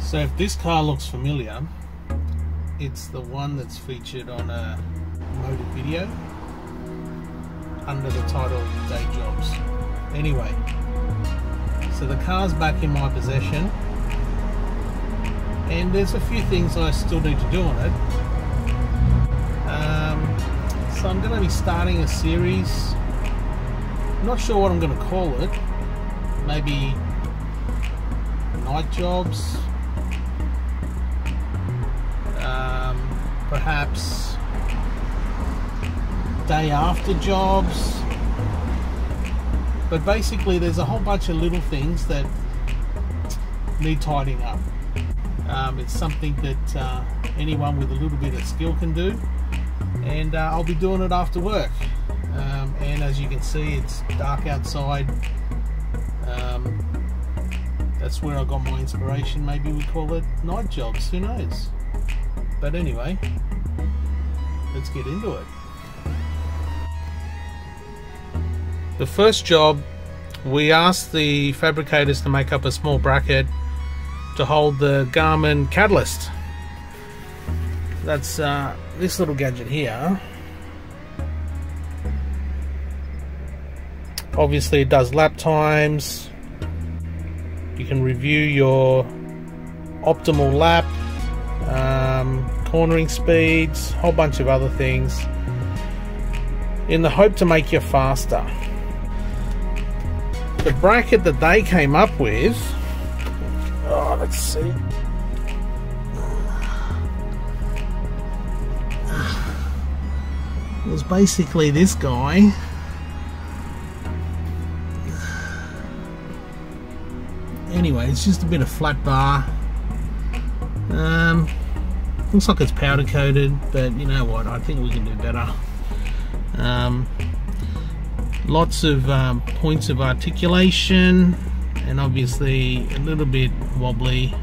So if this car looks familiar, it's the one that's featured on a motor video under the title Day Jobs. Anyway, so the car's back in my possession, and there's a few things I still need to do on it. So I'm going to be starting a series. I'm not sure what I'm going to call it. Maybe night jobs, perhaps day after jobs, but basically there's a whole bunch of little things that need tidying up. It's something that anyone with a little bit of skill can do, and I'll be doing it after work. And as you can see, it's dark outside. That's where I got my inspiration. Maybe we call it night jobs, who knows. But anyway, let's get into it. The first job, we asked the fabricators to make up a small bracket to hold the Garmin Catalyst. That's this little gadget here. Obviously it does lap times. You can review your optimal lap, cornering speeds, whole bunch of other things in the hope to make you faster. The bracket that they came up with, let's see. It was basically this guy. Anyway, it's just a bit of flat bar. Looks like it's powder coated, but you know what, I think we can do better. Lots of points of articulation, and obviously a little bit wobbly.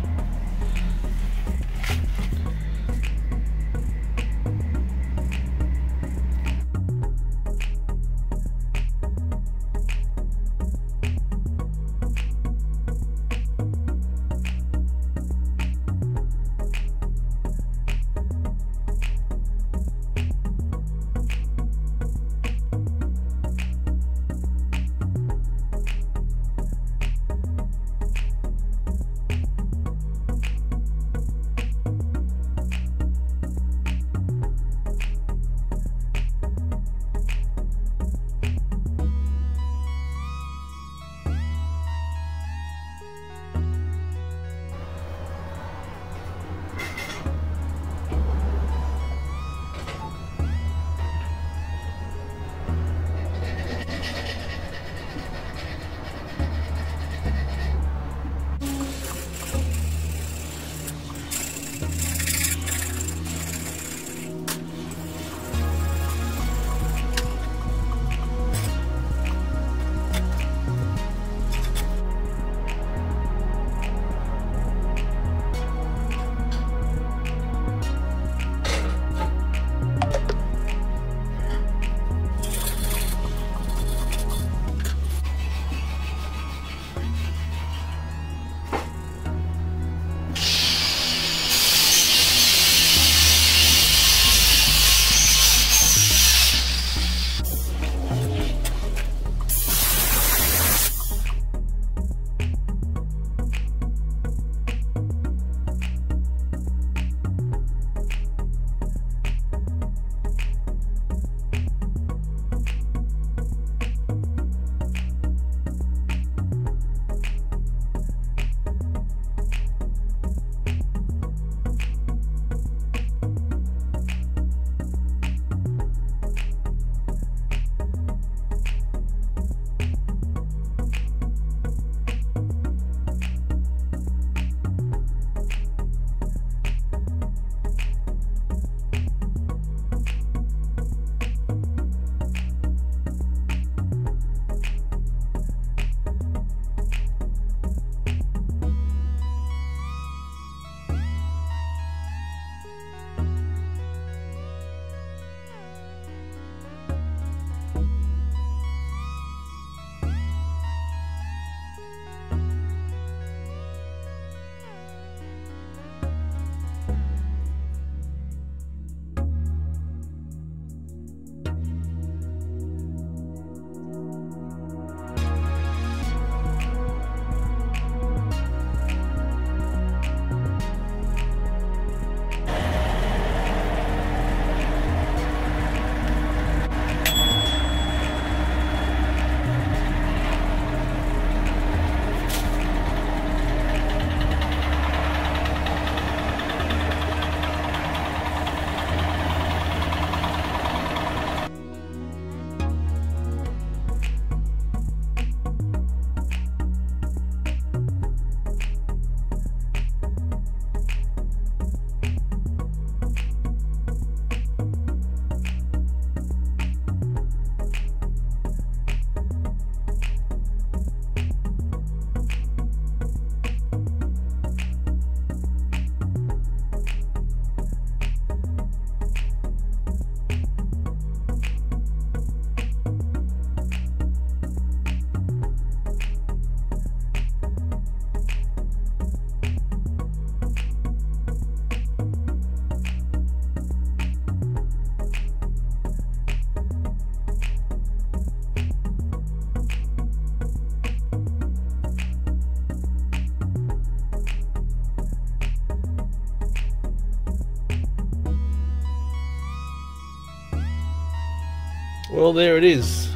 Well, there it is,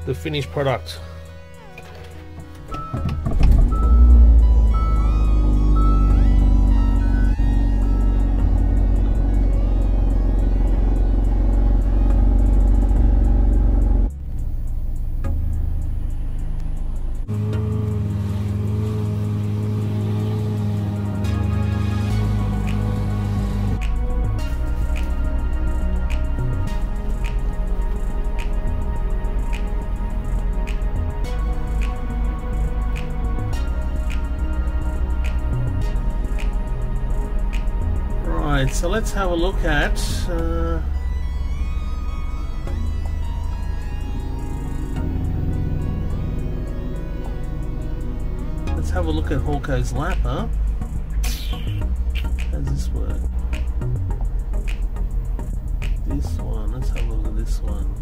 the finished product. So let's have a look at Hawko's Lapper. How does this work? This one, let's have a look at this one.